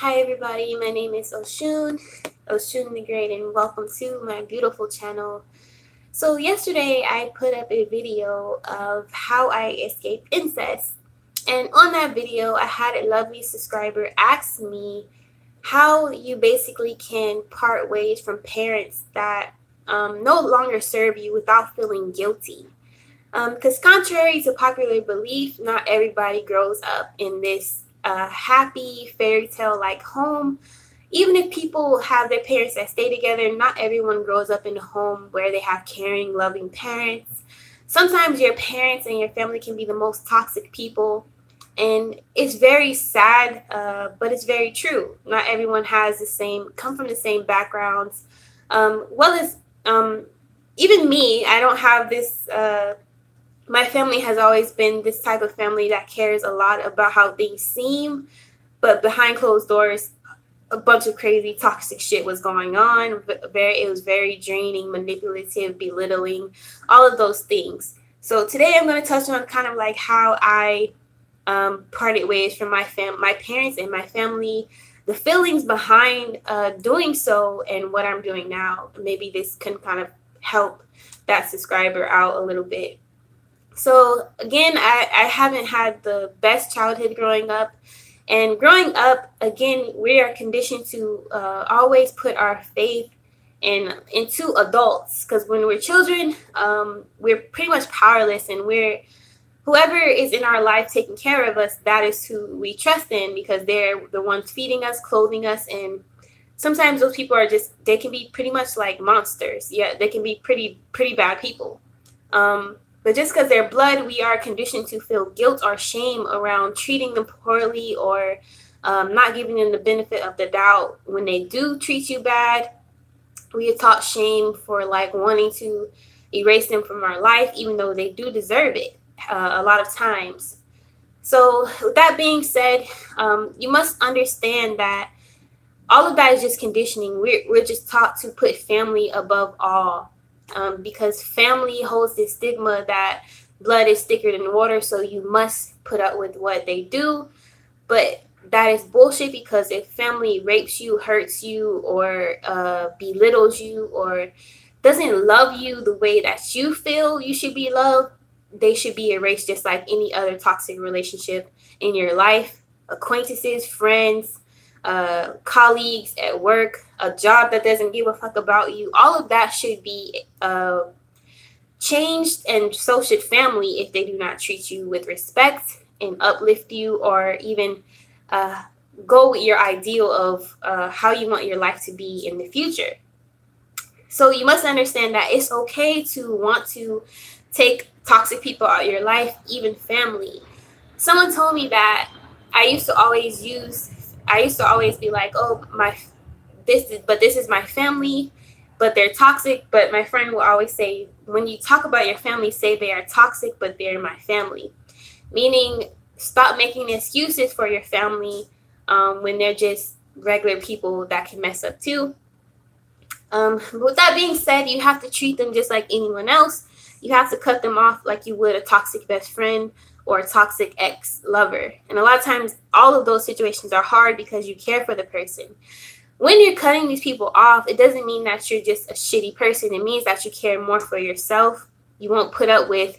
Hi everybody, my name is Oshun the Great, and welcome to my beautiful channel. So yesterday I put up a video of how I escaped incest, and on that video I had a lovely subscriber ask me how you basically can part ways from parents that no longer serve you without feeling guilty. Because contrary to popular belief, not everybody grows up in this happy fairy tale like home. Even if people have their parents that stay together, not everyone grows up in a home where they have caring, loving parents. Sometimes your parents and your family can be the most toxic people. And it's very sad, but it's very true. Not everyone has come from the same backgrounds. Well as even me, I don't have this. My family has always been this type of family that cares a lot about how things seem, but behind closed doors, a bunch of crazy toxic shit was going on. It was very draining, manipulative, belittling, all of those things. So today I'm going to touch on kind of like how I parted ways from my parents and my family, the feelings behind doing so, and what I'm doing now. Maybe this can kind of help that subscriber out a little bit. So again, I haven't had the best childhood growing up. And growing up, again, we are conditioned to always put our faith into adults. Because when we're children, we're pretty much powerless. And whoever is in our life taking care of us, that is who we trust in, because they're the ones feeding us, clothing us. And sometimes those people they can be pretty much like monsters. Yeah, they can be pretty bad people. But just because they're blood, we are conditioned to feel guilt or shame around treating them poorly, or not giving them the benefit of the doubt when they do treat you bad. We are taught shame for like wanting to erase them from our life, even though they do deserve it a lot of times. So with that being said, you must understand that all of that is just conditioning. We're just taught to put family above all. Because family holds this stigma that blood is thicker than water, so you must put up with what they do. But that is bullshit, because if family rapes you, hurts you, or belittles you, or doesn't love you the way that you feel you should be loved, they should be erased just like any other toxic relationship in your life. Acquaintances, friends, colleagues at work, a job that doesn't give a fuck about you, all of that should be changed, and so should family if they do not treat you with respect and uplift you, or even go with your ideal of how you want your life to be in the future. So you must understand that it's okay to want to take toxic people out of your life, even family. Someone told me that I used to always be like, oh, this is my family, but they're toxic. But my friend will always say, when you talk about your family, say they are toxic, but they're my family. Meaning, stop making excuses for your family when they're just regular people that can mess up too. With that being said, you have to treat them just like anyone else. You have to cut them off like you would a toxic best friend or a toxic ex-lover. And a lot of times, all of those situations are hard because you care for the person. When you're cutting these people off, it doesn't mean that you're just a shitty person. It means that you care more for yourself. You won't put up with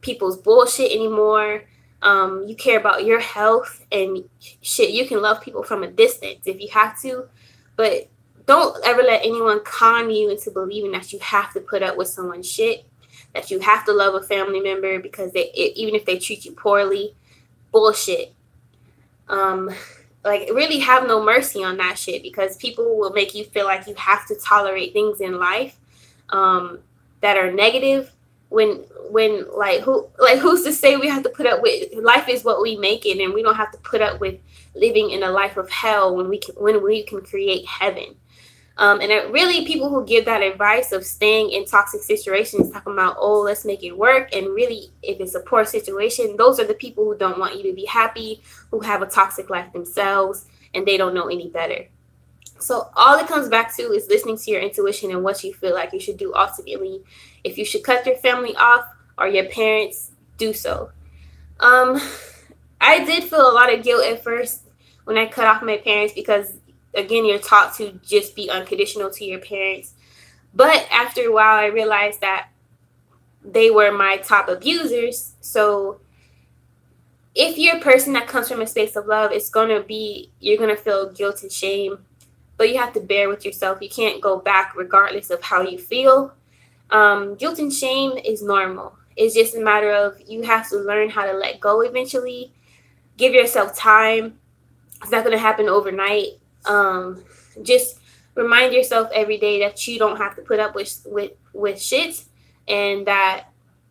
people's bullshit anymore. You care about your health and shit. You can love people from a distance if you have to, but don't ever let anyone con you into believing that you have to put up with someone's shit, that you have to love a family member because even if they treat you poorly. Bullshit. Like, really have no mercy on that shit, because people will make you feel like you have to tolerate things in life that are negative, when who's to say we have to put up with life is what we make it, and we don't have to put up with living in a life of hell when we can create heaven. Really, people who give that advice of staying in toxic situations, talking about, oh, let's make it work, and really, if it's a poor situation, those are the people who don't want you to be happy, who have a toxic life themselves, and they don't know any better. So all it comes back to is listening to your intuition and what you feel like you should do ultimately. If you should cut your family off or your parents, do so. I did feel a lot of guilt at first when I cut off my parents because, again, you're taught to just be unconditional to your parents. But after a while, I realized that they were my top abusers. So if you're a person that comes from a space of love, you're going to feel guilt and shame. But you have to bear with yourself. You can't go back regardless of how you feel. Guilt and shame is normal. It's just a matter of you have to learn how to let go eventually. Give yourself time. It's not going to happen overnight. Just remind yourself every day that you don't have to put up with shit, and that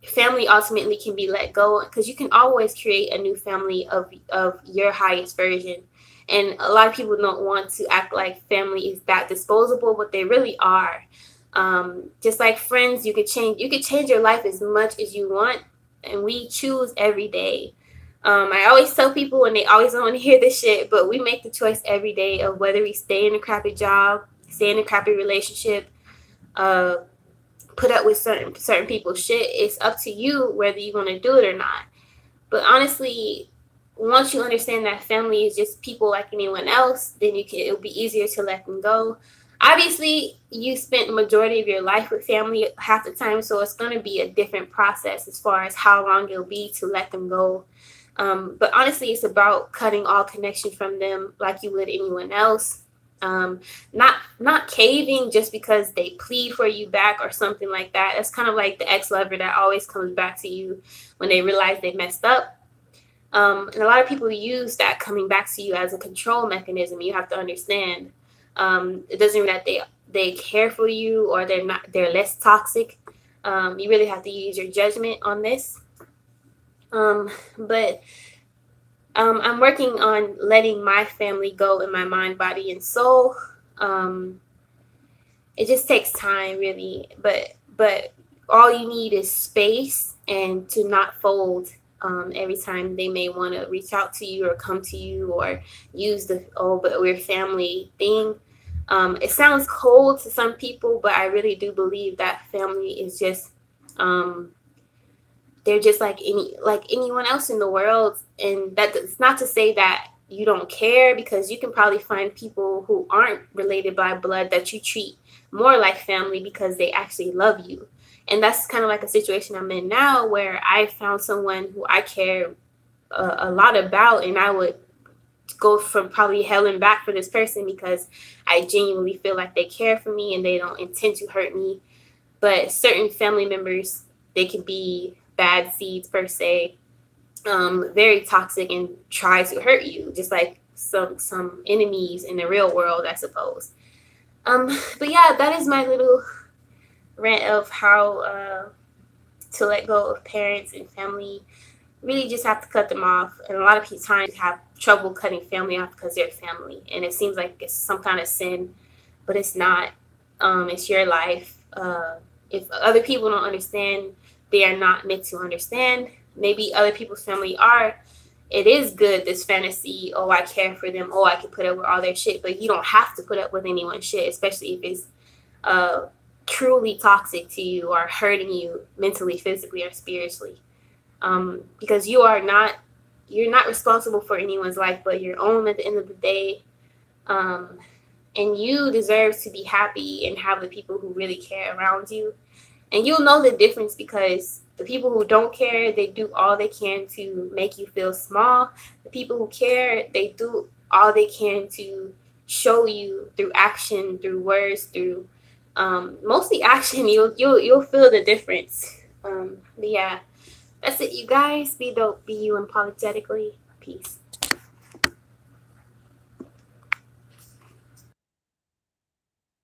family ultimately can be let go, because you can always create a new family of your highest version. And a lot of people don't want to act like family is that disposable, but they really are. Just like friends, you could change your life as much as you want, and we choose every day. I always tell people, and they always don't want to hear this shit, but we make the choice every day of whether we stay in a crappy job, stay in a crappy relationship, put up with certain people's shit. It's up to you whether you're going to do it or not. But honestly, once you understand that family is just people like anyone else, then it'll be easier to let them go. Obviously, you spent the majority of your life with family half the time, so it's going to be a different process as far as how long it'll be to let them go. But honestly, it's about cutting all connection from them like you would anyone else. Not caving just because they plead for you back or something like that. That's kind of like the ex-lover that always comes back to you when they realize they messed up. And a lot of people use that coming back to you as a control mechanism. You have to understand. It doesn't mean that they care for you or they're less toxic. You really have to use your judgment on this. But I'm working on letting my family go in my mind, body, and soul. It just takes time, really. But all you need is space and to not fold every time they may want to reach out to you or come to you or use the but we're family thing. It sounds cold to some people, but I really do believe that family is just they're just like anyone else in the world. And that's not to say that you don't care, because you can probably find people who aren't related by blood that you treat more like family because they actually love you. And that's kind of like a situation I'm in now, where I found someone who I care a lot about, and I would go from probably hell and back for this person because I genuinely feel like they care for me and they don't intend to hurt me. But certain family members, they can be bad seeds per se, very toxic and try to hurt you, just like some enemies in the real world, I suppose. But yeah, that is my little rant of how to let go of parents and family. Really just have to cut them off. And a lot of times have trouble cutting family off because they're family, and it seems like it's some kind of sin, but it's not. It's your life. If other people don't understand, they are not meant to understand. Maybe other people's family are. It is good, this fantasy, oh, I care for them, oh, I can put up with all their shit, but you don't have to put up with anyone's shit, especially if it's truly toxic to you or hurting you mentally, physically, or spiritually. Because you're not responsible for anyone's life but your own at the end of the day. And you deserve to be happy and have the people who really care around you. And you'll know the difference, because the people who don't care, they do all they can to make you feel small. The people who care, they do all they can to show you through action, through words, through mostly action. You'll feel the difference. But yeah, that's it, you guys. Be dope, be you unapologetically. Peace.